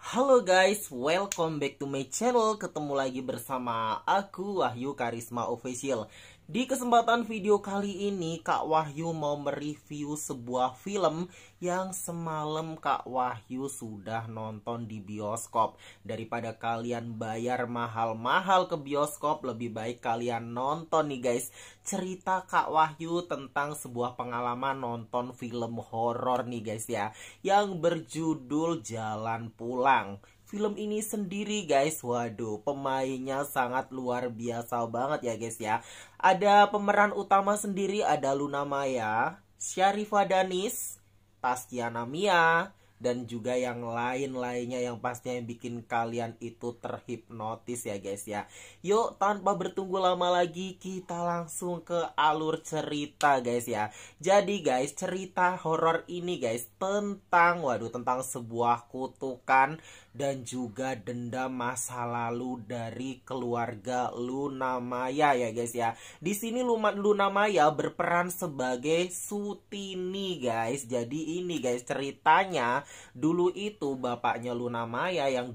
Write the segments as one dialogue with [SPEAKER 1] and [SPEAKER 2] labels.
[SPEAKER 1] Halo guys, welcome back to my channel. Ketemu lagi bersama aku, Wahyu Karisma Official. Di kesempatan video kali ini, Kak Wahyu mau mereview sebuah film yang semalam Kak Wahyu sudah nonton di bioskop. Daripada kalian bayar mahal-mahal ke bioskop, lebih baik kalian nonton nih guys. Cerita Kak Wahyu tentang sebuah pengalaman nonton film horor nih guys ya, yang berjudul Jalan Pulang. Film ini sendiri guys, waduh, pemainnya sangat luar biasa banget ya guys ya. Ada pemeran utama sendiri, ada Luna Maya, Sharifah Danis, Tastiana Mia, dan juga yang lain-lainnya yang pastinya bikin kalian itu terhipnotis ya guys ya. Yuk, tanpa bertunggu lama lagi, kita langsung ke alur cerita guys ya. Jadi guys, cerita horor ini guys tentang sebuah kutukan dan juga dendam masa lalu dari keluarga Luna Maya ya guys ya. Di sini Luna Maya berperan sebagai Sutini guys. Jadi ini guys ceritanya, dulu itu bapaknya Luna Maya yang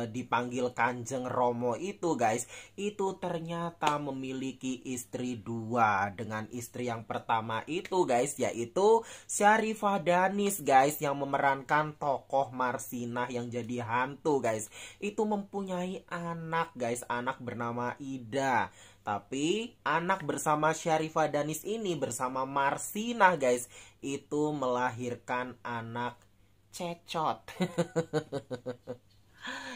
[SPEAKER 1] dipanggil Kanjeng Romo itu guys, itu ternyata memiliki istri dua. Dengan istri yang pertama itu guys, yaitu Sharifah Danis guys, yang memerankan tokoh Marsinah yang jadi hantu guys. Itu mempunyai anak guys, anak bernama Ida. Tapi anak bersama Sharifah Danis ini bersama Marsinah guys, itu melahirkan anak cecot.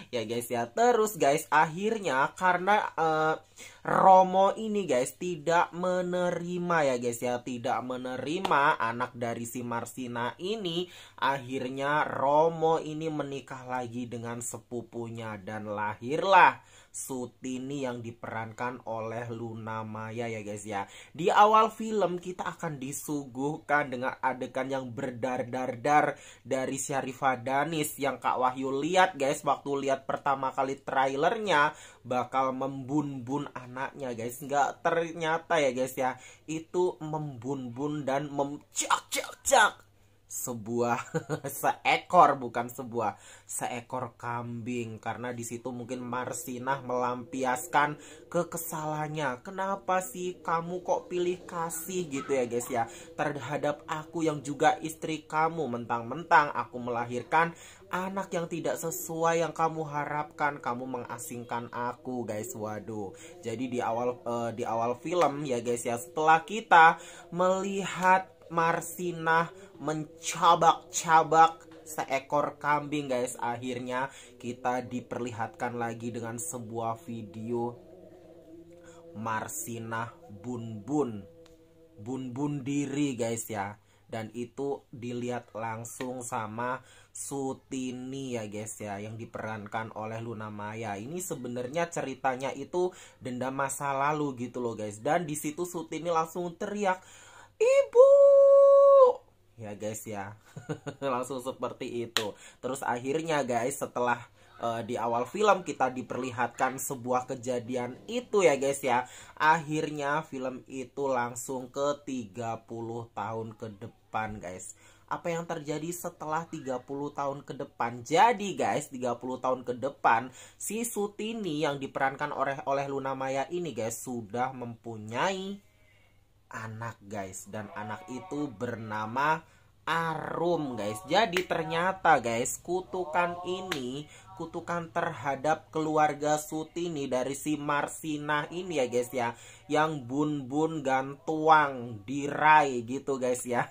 [SPEAKER 1] Ya guys ya, terus guys akhirnya karena Romo ini guys tidak menerima ya guys ya, tidak menerima anak dari si Marsina ini. Akhirnya Romo ini menikah lagi dengan sepupunya dan lahirlah Sutini yang diperankan oleh Luna Maya ya guys ya. Di awal film kita akan disuguhkan dengan adegan yang berdar-dar dari Sharifah Danis yang Kak Wahyu lihat guys, waktu lihat pertama kali trailernya bakal membun-bun anaknya guys. Nggak, ternyata ya guys ya, itu membun-bun dan memcak-cak-cak sebuah seekor kambing. Karena di situ mungkin Marsinah melampiaskan kekesalannya. Kenapa sih kamu kok pilih kasih gitu ya guys ya terhadap aku yang juga istri kamu? Mentang-mentang aku melahirkan anak yang tidak sesuai yang kamu harapkan, kamu mengasingkan aku guys. Waduh. Jadi di awal film ya guys ya, setelah kita melihat Marsinah mencabak-cabak seekor kambing guys, akhirnya kita diperlihatkan lagi dengan sebuah video Marsinah bun-bun diri guys ya. Dan itu dilihat langsung sama Sutini ya guys ya, yang diperankan oleh Luna Maya. Ini sebenarnya ceritanya itu dendam masa lalu gitu loh guys. Dan di situ Sutini langsung teriak, "Ibu!" Ya guys ya. Langsung seperti itu. Terus akhirnya guys, setelah di awal film kita diperlihatkan sebuah kejadian itu ya guys ya, akhirnya film itu langsung ke 30 tahun ke depan guys. Apa yang terjadi setelah 30 tahun ke depan? Jadi guys, 30 tahun ke depan si Sutini yang diperankan oleh Luna Maya ini guys sudah mempunyai anak guys, dan anak itu bernama Arum guys. Jadi ternyata guys, kutukan ini, kutukan terhadap keluarga Sutini dari si Marsinah ini ya guys ya, yang bun-bun gantuang dirai gitu guys ya.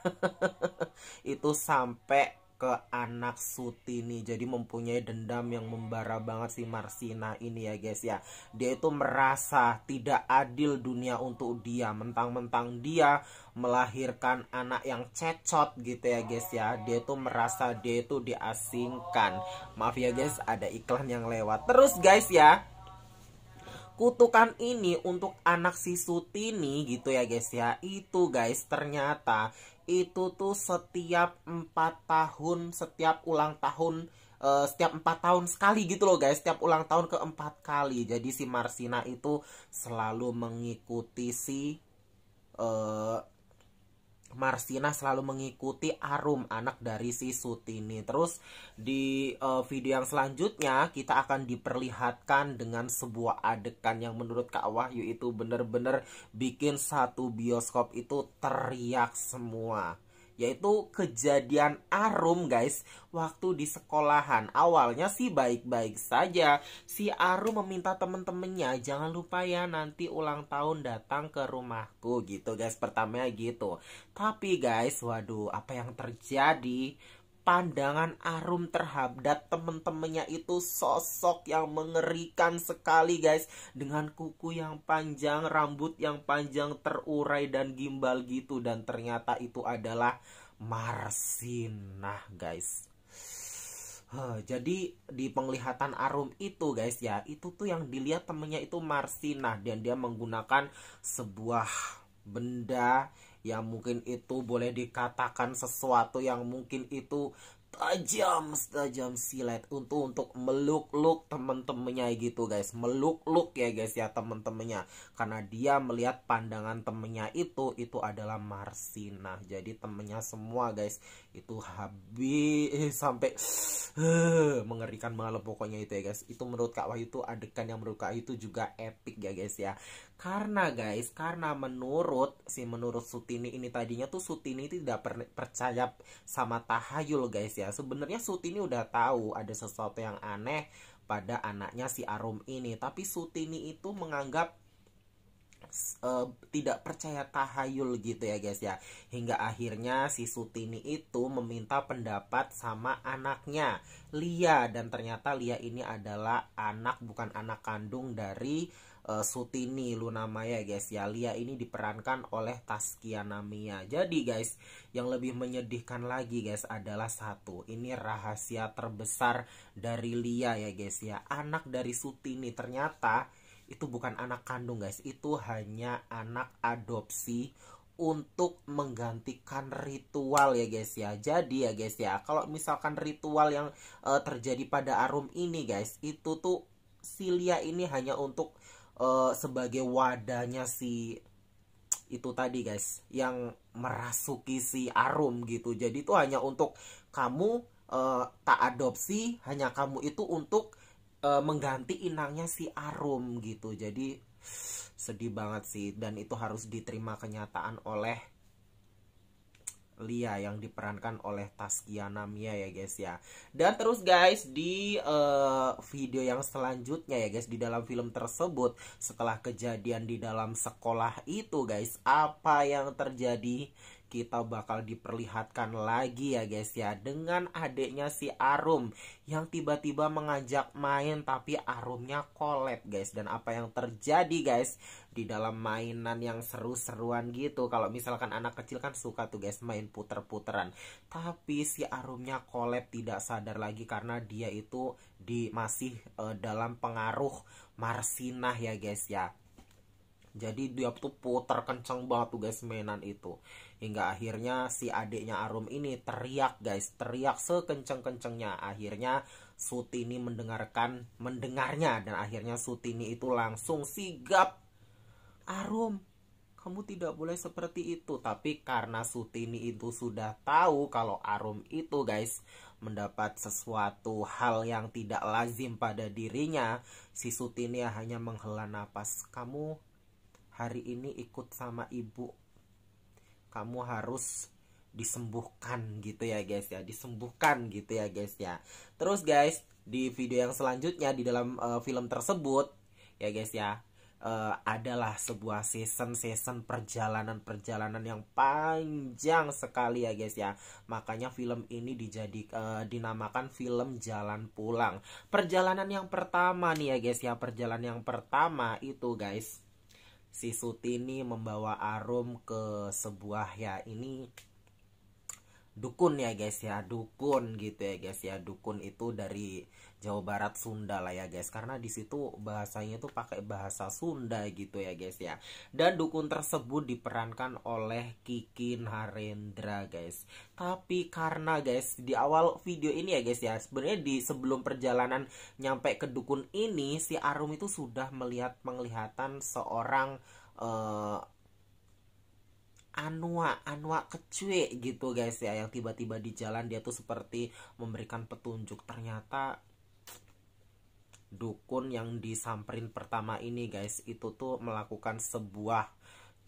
[SPEAKER 1] Itu sampai ke anak Sutini. Jadi mempunyai dendam yang membara banget si Marsinah ini ya guys ya. Dia itu merasa tidak adil dunia untuk dia. Mentang-mentang dia melahirkan anak yang cecot gitu ya guys ya, dia itu merasa dia itu diasingkan. Maaf ya guys, ada iklan yang lewat. Terus guys ya, kutukan ini untuk anak si Sutini gitu ya guys ya, itu guys ternyata itu tuh setiap 4 tahun, setiap ulang tahun, setiap 4 tahun sekali gitu loh guys, setiap ulang tahun keempat kali. Jadi si Marsinah itu selalu mengikuti si Marsina selalu mengikuti Arum, anak dari si Sutini. Terus di video yang selanjutnya kita akan diperlihatkan dengan sebuah adegan yang menurut Kak Wahyu itu bener-bener bikin satu bioskop itu teriak semua. Yaitu kejadian Arum guys, waktu di sekolahan. Awalnya sih baik-baik saja. Si Arum meminta temen-temennya, jangan lupa ya nanti ulang tahun datang ke rumahku gitu guys. Pertamanya gitu. Tapi guys, waduh, apa yang terjadi? Pandangan Arum terhadap temen-temennya itu sosok yang mengerikan sekali guys. Dengan kuku yang panjang, rambut yang panjang terurai dan gimbal gitu. Dan ternyata itu adalah Marsinah guys. Jadi di penglihatan Arum itu guys ya, itu tuh yang dilihat temennya itu Marsinah. Dan dia menggunakan sebuah benda yang mungkin itu boleh dikatakan sesuatu yang mungkin itu tajam silet untuk meluk-luk temen-temennya gitu guys, meluk-luk ya guys ya temen-temennya, karena dia melihat pandangan temennya itu adalah Marsinah. Jadi temennya semua guys itu habis sampai mengerikan banget pokoknya itu ya guys. Itu menurut Kak Wahyu itu adegan yang menurut Kak Wahyu itu juga epic ya guys ya. Karena guys, karena menurut Sutini ini tadinya tuh Sutini tidak percaya sama tahayul guys ya. Sebenarnya Sutini udah tahu ada sesuatu yang aneh pada anaknya si Arum ini, tapi Sutini itu menganggap tidak percaya tahayul gitu ya guys ya. Hingga akhirnya si Sutini itu meminta pendapat sama anaknya Lia, dan ternyata Lia ini adalah bukan anak kandung dari Sutini Lunamaya guys ya. Lia ini diperankan oleh Taskia Namia. Jadi guys, yang lebih menyedihkan lagi guys adalah satu, ini rahasia terbesar dari Lia ya guys ya. Anak dari Sutini ternyata itu bukan anak kandung guys, itu hanya anak adopsi untuk menggantikan ritual ya guys ya. Jadi ya guys ya, kalau misalkan ritual yang terjadi pada Arum ini guys, itu tuh si Lia ini hanya untuk sebagai wadahnya si itu tadi guys, yang merasuki si Arum gitu. Jadi itu hanya untuk kamu tak adopsi, hanya kamu itu untuk mengganti inangnya si Arum gitu. Jadi sedih banget sih, dan itu harus diterima kenyataan oleh Lia yang diperankan oleh Taskia Namia ya guys ya. Dan terus guys, di video yang selanjutnya ya guys, di dalam film tersebut, setelah kejadian di dalam sekolah itu guys, apa yang terjadi? Kita bakal diperlihatkan lagi ya guys ya, dengan adiknya si Arum yang tiba-tiba mengajak main tapi Arumnya collab guys. Dan apa yang terjadi guys di dalam mainan yang seru-seruan gitu, kalau misalkan anak kecil kan suka tuh guys main puter-puteran, tapi si Arumnya collab tidak sadar lagi karena dia itu masih dalam pengaruh Marsinah ya guys ya. Jadi dia tuh putar kenceng banget tuh guys mainan itu. Hingga akhirnya si adiknya Arum ini teriak guys, teriak sekenceng-kencengnya. Akhirnya Sutini mendengarnya, dan akhirnya Sutini itu langsung sigap, Arum, kamu tidak boleh seperti itu. Tapi karena Sutini itu sudah tahu kalau Arum itu guys mendapat sesuatu hal yang tidak lazim pada dirinya, si Sutini hanya menghela napas. Kamu hari ini ikut sama ibu, kamu harus disembuhkan gitu ya guys ya, disembuhkan gitu ya guys ya. Terus guys, di video yang selanjutnya di dalam film tersebut ya guys ya, adalah sebuah season perjalanan yang panjang sekali ya guys ya. Makanya film ini dinamakan film Jalan Pulang. Perjalanan yang pertama nih ya guys ya, perjalanan yang pertama itu guys, si Sutini membawa Arum ke sebuah ya ini dukun ya guys ya, dukun gitu ya guys ya. Dukun itu dari Jawa Barat Sunda lah ya guys, karena di situ bahasanya itu pakai bahasa Sunda gitu ya guys ya. Dan dukun tersebut diperankan oleh Kiki Narendra guys. Tapi karena guys di awal video ini ya guys ya, sebenarnya di sebelum perjalanan nyampe ke dukun ini, si Arum itu sudah melihat penglihatan seorang Anwa Kecue gitu guys ya, yang tiba-tiba di jalan dia tuh seperti memberikan petunjuk. Ternyata dukun yang disamperin pertama ini guys itu tuh melakukan sebuah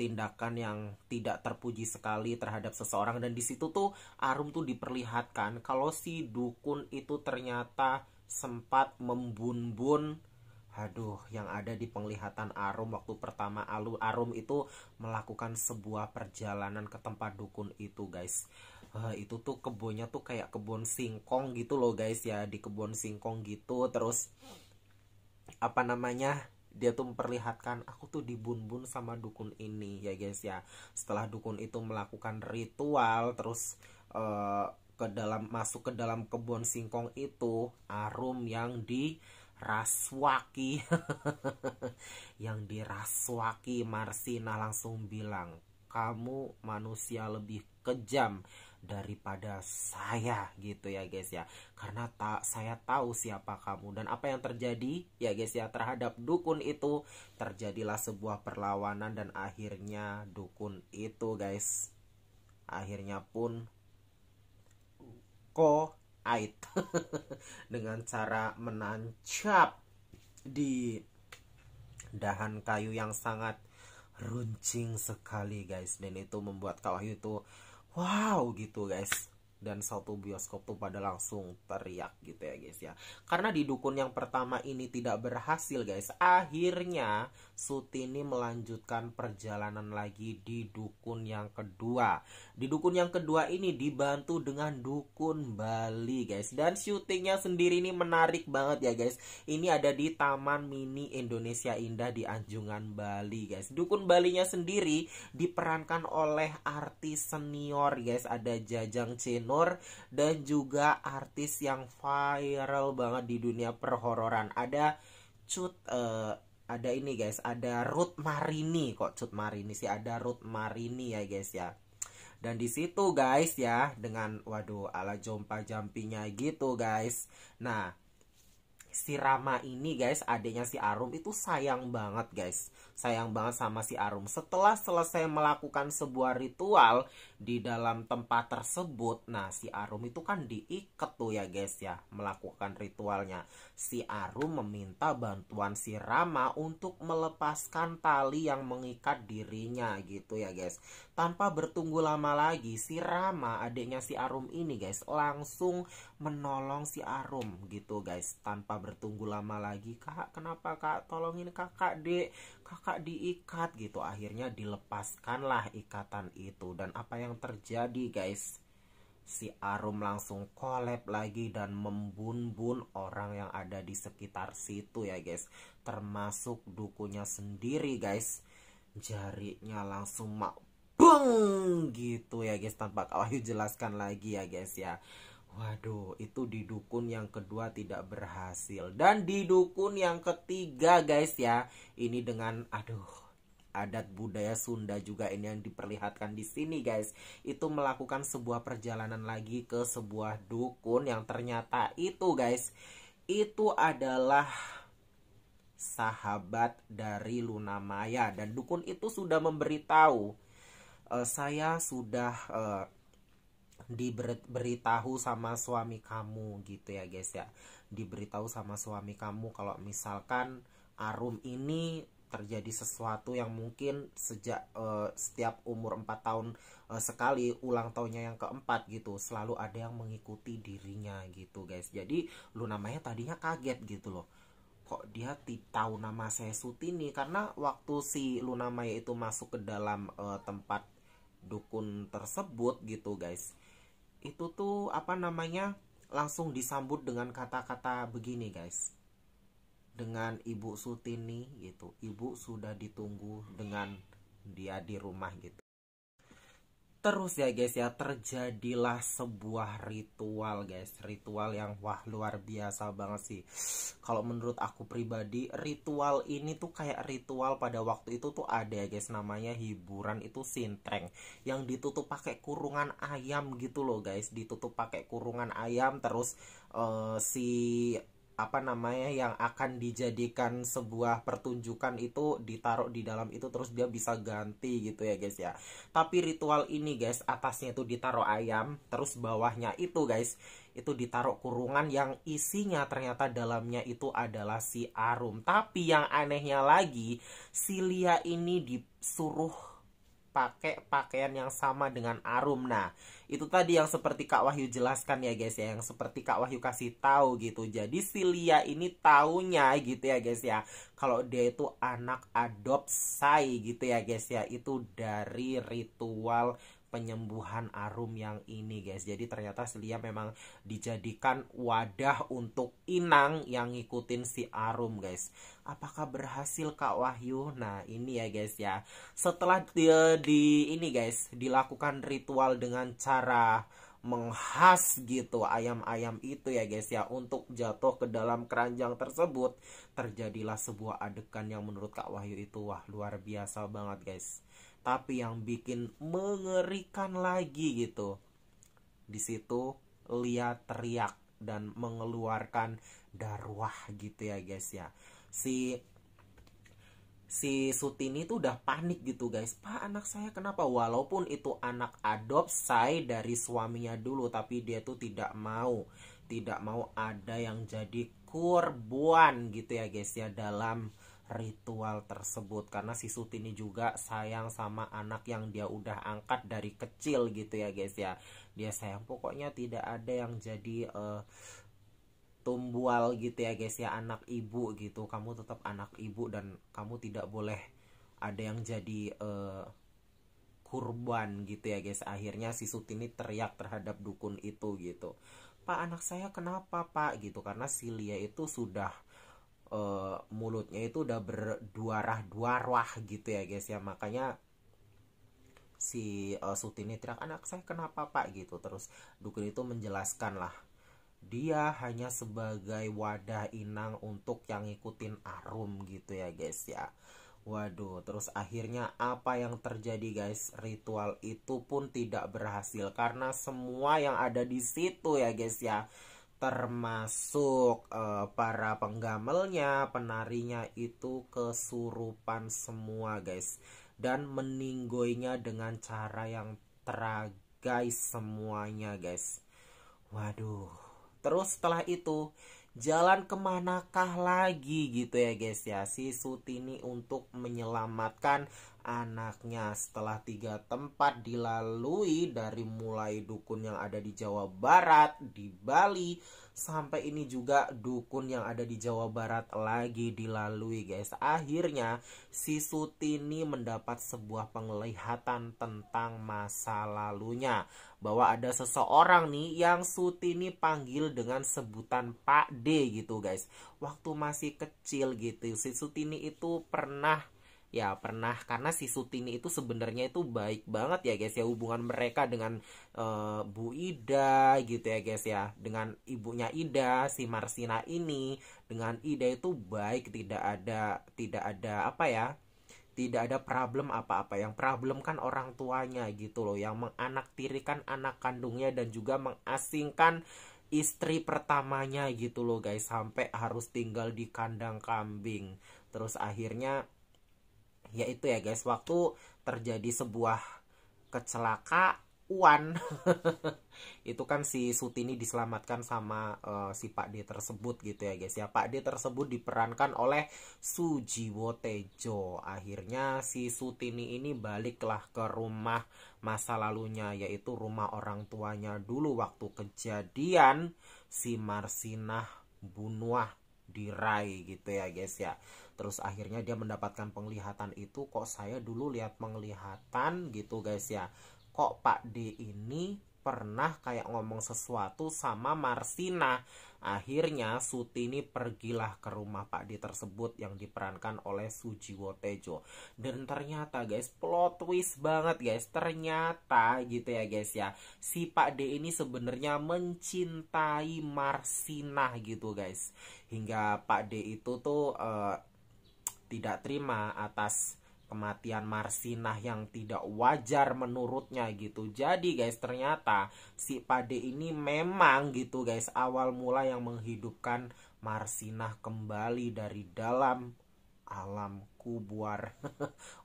[SPEAKER 1] tindakan yang tidak terpuji sekali terhadap seseorang, dan di situ tuh Arum tuh diperlihatkan kalau si dukun itu ternyata sempat membunbun. Aduh, yang ada di penglihatan Arum waktu pertama Arum itu melakukan sebuah perjalanan ke tempat dukun itu guys. Itu tuh kebunnya tuh kayak kebun singkong gitu loh guys ya, di kebun singkong gitu. Terus apa namanya, dia tuh memperlihatkan aku tuh dibunbun sama dukun ini ya guys ya. Setelah dukun itu melakukan ritual, terus masuk ke dalam kebun singkong itu, Arum yang diraswaki yang diraswaki Marsina langsung bilang, kamu manusia lebih kejam daripada saya gitu ya guys ya, karena saya tahu siapa kamu. Dan apa yang terjadi ya guys ya terhadap dukun itu, terjadilah sebuah perlawanan, dan akhirnya dukun itu guys akhirnya pun ait dengan cara menancap di dahan kayu yang sangat runcing sekali guys. Dan itu membuat Kak Wahyu itu wow gitu guys, dan satu bioskop tuh pada langsung teriak gitu ya guys ya. Karena di dukun yang pertama ini tidak berhasil guys, akhirnya Sutini melanjutkan perjalanan lagi di dukun yang kedua. Di dukun yang kedua ini dibantu dengan dukun Bali guys, dan syutingnya sendiri ini menarik banget ya guys. Ini ada di Taman Mini Indonesia Indah di Anjungan, Bali guys. Dukun Balinya sendiri diperankan oleh artis senior guys, ada Jajang Cenor, dan juga artis yang viral banget di dunia perhororan, ada ada ini guys, ada Ruth Marini. Kok Cut Marini sih, ada Ruth Marini ya guys ya. Dan di situ guys ya, dengan waduh ala jompa jampinya gitu guys. Nah, si Rama ini guys, adiknya si Arum itu sayang banget guys, sayang banget sama si Arum. Setelah selesai melakukan sebuah ritual di dalam tempat tersebut, nah si Arum itu kan diikat tuh ya guys ya, melakukan ritualnya. Si Arum meminta bantuan si Rama untuk melepaskan tali yang mengikat dirinya gitu ya guys. Tanpa bertunggu lama lagi, si Rama adiknya si Arum ini guys langsung menolong si Arum gitu guys. Tanpa bertunggu lama lagi, kak kenapa kak, tolongin kakak dek, kakak diikat gitu. Akhirnya dilepaskanlah ikatan itu, dan apa yang terjadi guys, si Arum langsung collab lagi dan membunbun orang yang ada di sekitar situ ya guys, termasuk dukunya sendiri guys. Jarinya langsung beng gitu ya guys, tanpa Kak Wahyu jelaskan lagi ya guys ya. Waduh, itu di dukun yang kedua tidak berhasil. Dan di dukun yang ketiga guys ya, ini dengan adat budaya Sunda juga ini yang diperlihatkan di sini guys. Itu melakukan sebuah perjalanan lagi ke sebuah dukun yang ternyata itu guys, itu adalah sahabat dari Luna Maya. Dan dukun itu sudah memberitahu, saya sudah diberitahu sama suami kamu gitu ya guys ya. Diberitahu sama suami kamu kalau misalkan Arum ini terjadi sesuatu yang mungkin sejak setiap umur 4 tahun sekali, ulang tahunnya yang keempat gitu, selalu ada yang mengikuti dirinya gitu guys. Jadi Luna Maya tadinya kaget gitu loh, kok dia tahu nama saya Sutini. Karena waktu si Luna Maya itu masuk ke dalam tempat dukun tersebut gitu guys, itu tuh apa namanya, langsung disambut dengan kata-kata begini guys, dengan Ibu Sutini gitu, ibu sudah ditunggu dengan dia di rumah gitu. Terus ya guys ya, terjadilah sebuah ritual guys, ritual yang wah luar biasa banget sih. Kalau menurut aku pribadi, ritual ini tuh kayak ritual pada waktu itu tuh ada ya guys, namanya hiburan itu sintreng, yang ditutup pakai kurungan ayam gitu loh guys, ditutup pakai kurungan ayam. Terus si apa namanya, yang akan dijadikan sebuah pertunjukan itu ditaruh di dalam itu, terus dia bisa ganti gitu ya guys ya. Tapi ritual ini guys, atasnya itu ditaruh ayam, terus bawahnya itu guys, itu ditaruh kurungan yang isinya ternyata dalamnya itu adalah si Arum. Tapi yang anehnya lagi, si Lia ini disuruh pakai pakaian yang sama dengan Arum. Nah, itu tadi yang seperti Kak Wahyu jelaskan ya guys ya, yang seperti Kak Wahyu kasih tahu gitu. Jadi si Lia ini taunya gitu ya guys ya, kalau dia itu anak adopsi gitu ya guys ya, itu dari ritual penyembuhan Arum yang ini guys. Jadi ternyata si Lia memang dijadikan wadah untuk inang yang ngikutin si Arum guys. Apakah berhasil Kak Wahyu? Nah ini ya guys ya, setelah dia ini guys dilakukan ritual dengan cara menghas gitu ayam-ayam itu ya guys ya, untuk jatuh ke dalam keranjang tersebut, terjadilah sebuah adegan yang menurut Kak Wahyu itu wah luar biasa banget guys. Tapi yang bikin mengerikan lagi gitu, di situ Lia teriak dan mengeluarkan darwah gitu ya guys ya. Si Sutini tuh udah panik gitu guys. Pak, anak saya kenapa? Walaupun itu anak adopsi dari suaminya dulu, tapi dia tuh tidak mau ada yang jadi kurban gitu ya guys ya dalam ritual tersebut. Karena si Sutini juga sayang sama anak yang dia udah angkat dari kecil gitu ya guys ya. Dia sayang, pokoknya tidak ada yang jadi tumbual gitu ya guys ya, anak ibu gitu. Kamu tetap anak ibu dan kamu tidak boleh ada yang jadi kurban gitu ya guys. Akhirnya si Sutini teriak terhadap dukun itu gitu. Pak, anak saya kenapa pak gitu, karena si Lia itu sudah mulutnya itu udah berduarah-duarah gitu ya guys ya. Makanya si Sutini teriak, anak saya kenapa pak gitu. Terus dukun itu menjelaskan lah, dia hanya sebagai wadah inang untuk yang ngikutin Arum gitu ya guys ya. Waduh, terus akhirnya apa yang terjadi guys? Ritual itu pun tidak berhasil karena semua yang ada di situ ya guys ya, termasuk para penggamelnya, penarinya itu kesurupan semua guys, dan meninggoinya dengan cara yang tragis semuanya guys. Waduh, terus setelah itu jalan kemanakah lagi gitu ya guys ya si Sutini untuk menyelamatkan anaknya. Setelah 3 tempat dilalui, dari mulai dukun yang ada di Jawa Barat, di Bali, sampai ini juga dukun yang ada di Jawa Barat lagi dilalui guys. Akhirnya si Sutini mendapat sebuah penglihatan tentang masa lalunya, bahwa ada seseorang nih yang Sutini panggil dengan sebutan Pak D gitu guys. Waktu masih kecil gitu, si Sutini itu pernah karena si Sutini itu sebenarnya itu baik banget ya guys ya, hubungan mereka dengan Bu Ida gitu ya guys ya, dengan ibunya Ida, si Marsina ini dengan Ida itu baik, tidak ada apa ya, tidak ada problem apa-apa. Yang problem kan orang tuanya gitu loh, yang menganaktirikan anak kandungnya dan juga mengasingkan istri pertamanya gitu loh guys, sampai harus tinggal di kandang kambing. Terus akhirnya ya itu ya guys, waktu terjadi sebuah kecelakaan itu kan si Sutini diselamatkan sama si Pak D tersebut gitu ya guys ya. Pak D tersebut diperankan oleh Sujiwo Tejo. Akhirnya si Sutini ini baliklah ke rumah masa lalunya, yaitu rumah orang tuanya dulu waktu kejadian si Marsinah bunuh dirai gitu ya guys ya. Terus akhirnya dia mendapatkan penglihatan itu, kok saya dulu lihat penglihatan gitu guys ya, kok Pak D ini pernah kayak ngomong sesuatu sama Marsina. Akhirnya Sutini pergilah ke rumah Pak D tersebut yang diperankan oleh Sujiwo Tejo. Dan ternyata guys, plot twist banget guys, ternyata gitu ya guys ya, si Pak D ini sebenarnya mencintai Marsina gitu guys. Hingga Pak D itu tuh tidak terima atas kematian Marsinah yang tidak wajar menurutnya gitu. Jadi guys, ternyata si Pak D ini memang gitu guys, awal mula yang menghidupkan Marsinah kembali dari dalam alam kubur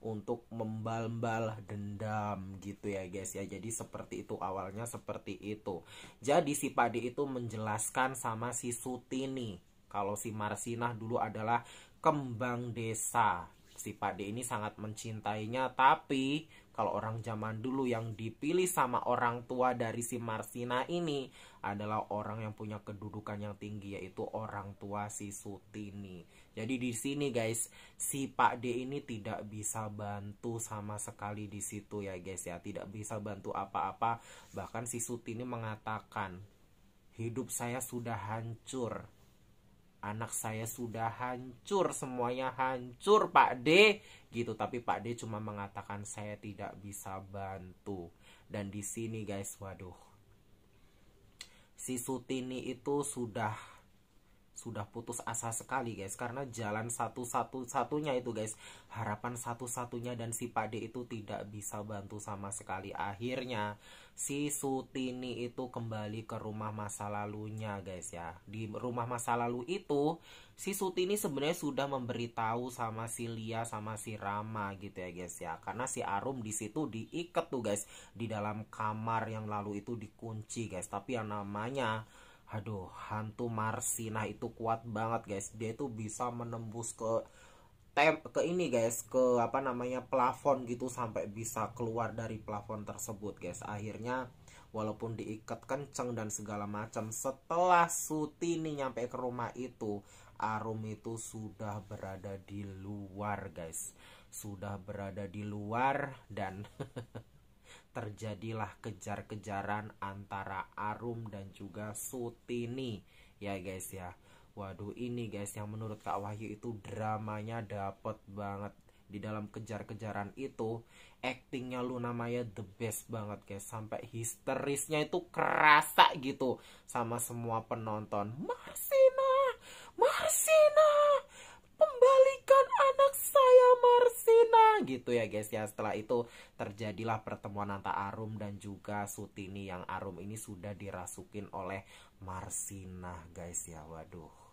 [SPEAKER 1] untuk membal-bal dendam gitu ya guys ya. Jadi seperti itu, awalnya seperti itu. Jadi si Pakde itu menjelaskan sama si Sutini kalau si Marsinah dulu adalah kembang desa. Si Pakde ini sangat mencintainya, tapi kalau orang zaman dulu yang dipilih sama orang tua dari si Marsinah ini adalah orang yang punya kedudukan yang tinggi, yaitu orang tua si Sutini. Jadi di sini guys, si Pakde ini tidak bisa bantu sama sekali di situ ya guys ya, tidak bisa bantu apa-apa. Bahkan si Sutini mengatakan, hidup saya sudah hancur, anak saya sudah hancur, semuanya hancur Pakde gitu. Tapi Pakde cuma mengatakan saya tidak bisa bantu. Dan di sini guys, waduh, si Sutini itu sudah putus asa sekali guys, karena jalan satu-satunya itu guys, harapan satu-satunya, dan si Pakde itu tidak bisa bantu sama sekali. Akhirnya si Sutini itu kembali ke rumah masa lalunya guys ya. Di rumah masa lalu itu si Sutini sebenarnya sudah memberitahu sama si Lia sama si Rama gitu ya guys ya, karena si Arum di situ diikat tuh guys di dalam kamar yang lalu itu dikunci guys. Tapi yang namanya, aduh, hantu Marsinah itu kuat banget guys. Dia itu bisa menembus ke ini guys, ke apa namanya, plafon gitu, sampai bisa keluar dari plafon tersebut guys. Akhirnya walaupun diikat kenceng dan segala macam, setelah Sutini nyampe ke rumah itu, Arum itu sudah berada di luar guys. Sudah berada di luar dan terjadilah kejar-kejaran antara Arum dan juga Sutini ya guys ya. Waduh, ini guys yang menurut Kak Wahyu itu dramanya dapet banget. Di dalam kejar-kejaran itu actingnya Luna Maya the best banget guys, sampai histerisnya itu kerasa gitu sama semua penonton. Marsinah, Marsinah, kembalikan anak saya Marsinah gitu ya guys ya. Setelah itu terjadilah pertemuan antara Arum dan juga Sutini, yang Arum ini sudah dirasukin oleh Marsinah guys ya. Waduh,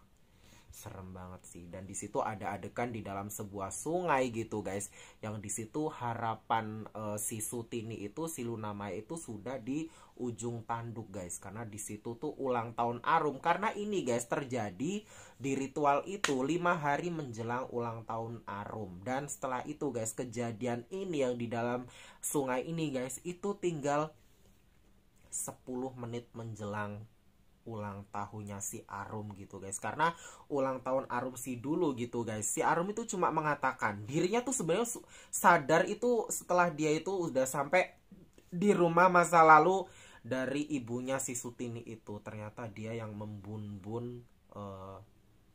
[SPEAKER 1] serem banget sih. Dan di situ ada adegan di dalam sebuah sungai gitu guys, yang di situ harapan si Sutini itu, si Luna Maya itu sudah di ujung tanduk guys, karena di situ tuh ulang tahun Arum. Karena ini guys terjadi di ritual itu 5 hari menjelang ulang tahun Arum. Dan setelah itu guys, kejadian ini yang di dalam sungai ini guys, itu tinggal 10 menit menjelang ulang tahunnya si Arum gitu guys. Karena ulang tahun Arum si dulu gitu guys, si Arum itu cuma mengatakan dirinya tuh sebenarnya sadar itu setelah dia itu udah sampai di rumah masa lalu dari ibunya si Sutini itu. Ternyata dia yang membun-bun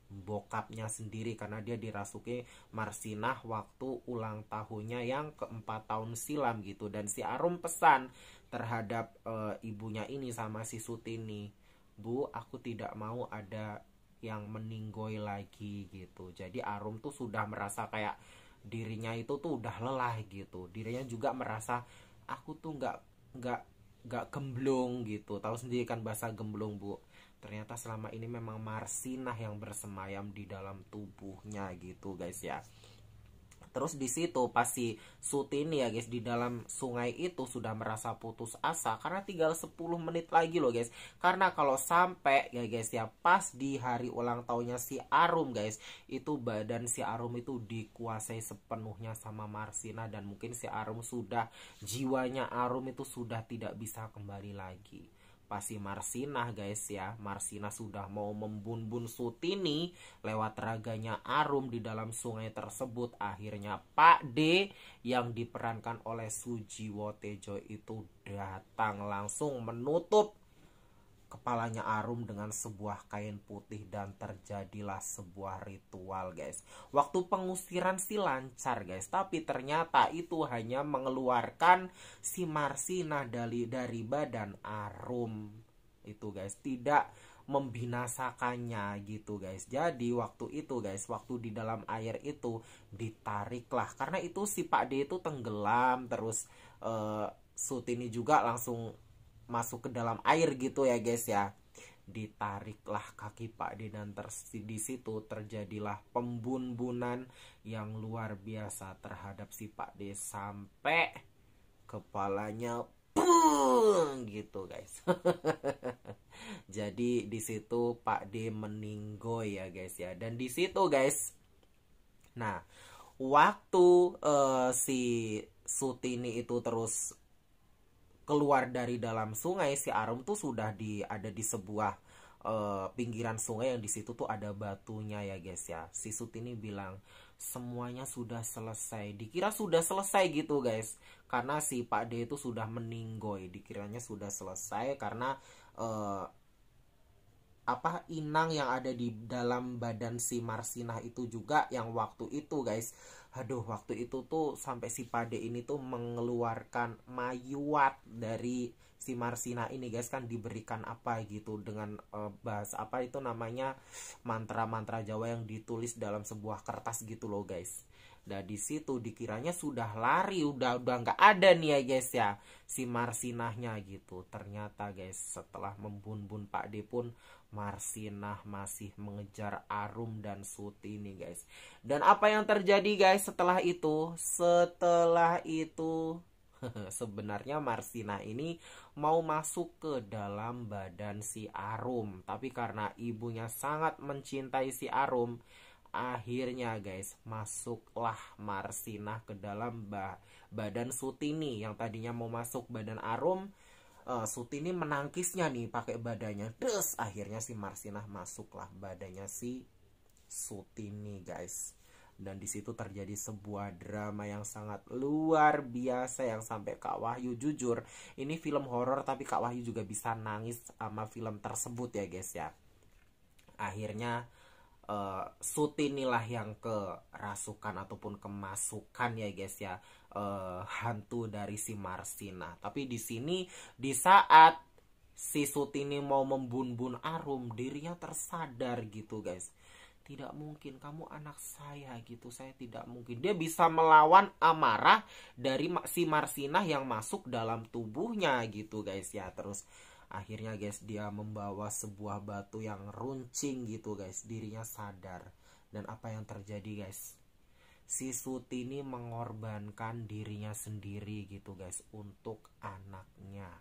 [SPEAKER 1] bokapnya sendiri, karena dia dirasuki Marsinah waktu ulang tahunnya yang ke-4 tahun silam gitu. Dan si Arum pesan terhadap ibunya ini sama si Sutini, Bu, aku tidak mau ada yang meninggoy lagi gitu. Jadi Arum tuh sudah merasa kayak dirinya itu tuh udah lelah gitu. Dirinya juga merasa aku tuh nggak gemblong gitu. Tahu sendiri kan bahasa gemblong, Bu. Ternyata selama ini memang Marsinah yang bersemayam di dalam tubuhnya gitu guys ya. Terus di situ pasti Sutini ya guys, di dalam sungai itu sudah merasa putus asa karena tinggal 10 menit lagi loh guys. Karena kalau sampai ya guys ya, pas di hari ulang tahunnya si Arum guys, itu badan si Arum itu dikuasai sepenuhnya sama Marsinah, dan mungkin si Arum sudah, jiwanya Arum itu sudah tidak bisa kembali lagi. Pasti Marsinah guys ya, Marsinah sudah mau membun-bun Sutini lewat raganya Arum di dalam sungai tersebut. Akhirnya Pakde yang diperankan oleh Sujiwo Tejo itu datang langsung menutup kepalanya Arum dengan sebuah kain putih, dan terjadilah sebuah ritual guys. Waktu pengusiran sih lancar guys, tapi ternyata itu hanya mengeluarkan si Marsinah dari badan Arum itu guys, tidak membinasakannya gitu guys. Jadi waktu itu guys, waktu di dalam air itu ditariklah, karena itu si Pakde itu tenggelam, terus Sutini juga langsung masuk ke dalam air gitu ya guys ya. ditariklah kaki Pak D dan di situ terjadilah pembunbunan yang luar biasa terhadap si Pak D sampai kepalanya gitu guys. Jadi di situ Pak D meninggoy ya guys ya. Dan di situ guys, nah waktu si Sutini itu terus keluar dari dalam sungai, si Arum tuh sudah ada di sebuah pinggiran sungai yang di situ tuh ada batunya ya guys ya. Si Sutini bilang semuanya sudah selesai. Dikira sudah selesai gitu guys, karena si Pak D itu sudah meninggoy. Dikiranya sudah selesai karena inang yang ada di dalam badan si Marsinah itu juga yang waktu itu guys, waktu itu tuh sampai si Pade ini tuh mengeluarkan mayuat dari si Marsinah ini guys, kan diberikan apa gitu dengan bahasa apa itu namanya, mantra-mantra Jawa yang ditulis dalam sebuah kertas gitu loh guys. Nah di situ dikiranya sudah lari, udah nggak ada nih ya guys ya si Marsinahnya gitu. Ternyata guys setelah membun-bun Pak D pun Marsinah masih mengejar Arum dan Sutini guys. Dan apa yang terjadi guys setelah itu? Setelah itu sebenarnya Marsinah ini mau masuk ke dalam badan si Arum, tapi karena ibunya sangat mencintai si Arum, akhirnya guys masuklah Marsinah ke dalam badan Sutini. Yang tadinya mau masuk badan Arum, Sutini menangkisnya nih pakai badannya. Terus akhirnya si Marsinah masuklah badannya si Sutini guys. Dan di situ terjadi sebuah drama yang sangat luar biasa yang sampai Kak Wahyu, jujur ini film horor tapi Kak Wahyu juga bisa nangis sama film tersebut ya guys ya. Akhirnya Sutinilah yang kerasukan ataupun kemasukan ya guys ya, hantu dari si Marsinah. Tapi di sini di saat si Sutini mau membun-bun Arum, dirinya tersadar gitu guys. Tidak mungkin, kamu anak saya gitu, saya tidak mungkin. Dia bisa melawan amarah dari si Marsinah yang masuk dalam tubuhnya gitu guys ya. Terus akhirnya guys dia membawa sebuah batu yang runcing gitu guys. Dirinya sadar. Dan apa yang terjadi guys? Si Sutini mengorbankan dirinya sendiri gitu guys untuk anaknya.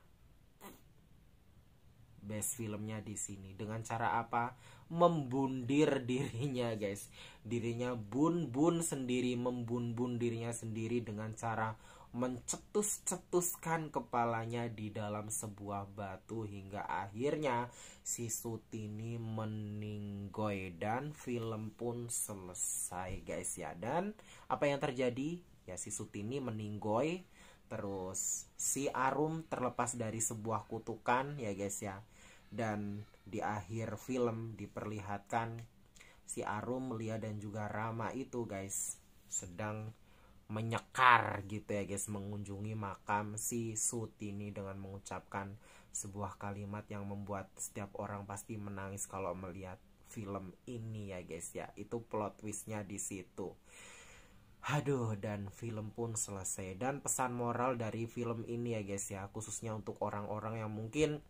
[SPEAKER 1] Best filmnya di sini dengan cara apa? Membundir dirinya guys. Dirinya bun-bun sendiri, membun-bun dirinya sendiri dengan cara mencetus-cetuskan kepalanya di dalam sebuah batu hingga akhirnya si Sutini meninggoy dan film pun selesai guys ya. Dan apa yang terjadi? Ya si Sutini meninggoy, terus si Arum terlepas dari sebuah kutukan ya guys ya. Dan di akhir film diperlihatkan si Arum, Lia dan juga Rama itu guys sedang menyekar gitu ya guys, mengunjungi makam si Sutini dengan mengucapkan sebuah kalimat yang membuat setiap orang pasti menangis kalau melihat film ini ya guys ya. Itu plot twistnya di situ. Dan film pun selesai. Dan pesan moral dari film ini ya guys ya, khususnya untuk orang-orang yang mungkin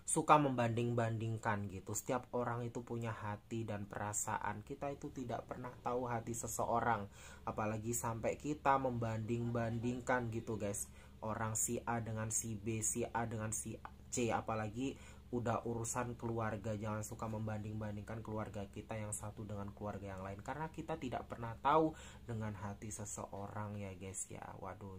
[SPEAKER 1] suka membanding-bandingkan gitu. Setiap orang itu punya hati dan perasaan. Kita itu tidak pernah tahu hati seseorang, apalagi sampai kita membanding-bandingkan gitu guys. Orang si A dengan si B, si A dengan si C, apalagi udah urusan keluarga. Jangan suka membanding-bandingkan keluarga kita yang satu dengan keluarga yang lain, karena kita tidak pernah tahu dengan hati seseorang ya guys ya.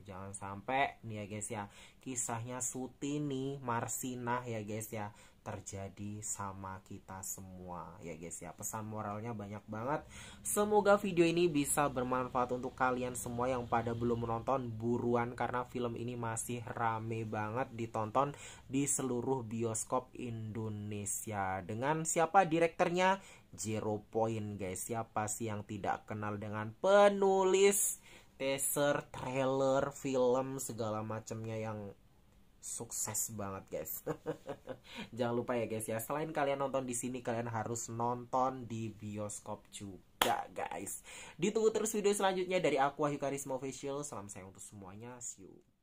[SPEAKER 1] Jangan sampai nih ya guys ya, kisahnya Sutini Marsinah ya guys ya terjadi sama kita semua ya guys ya. Pesan moralnya banyak banget. Semoga video ini bisa bermanfaat untuk kalian semua. Yang pada belum menonton, buruan karena film ini masih rame banget ditonton di seluruh bioskop Indonesia. Dengan siapa direkturnya? Zero Point guys. Siapa sih yang tidak kenal dengan penulis teaser, trailer, film segala macamnya yang sukses banget guys. Jangan lupa ya guys ya, selain kalian nonton di sini, kalian harus nonton di bioskop juga guys. Ditunggu terus video selanjutnya dari aku, Wahyu Karisma Official. Salam sayang untuk semuanya. See you.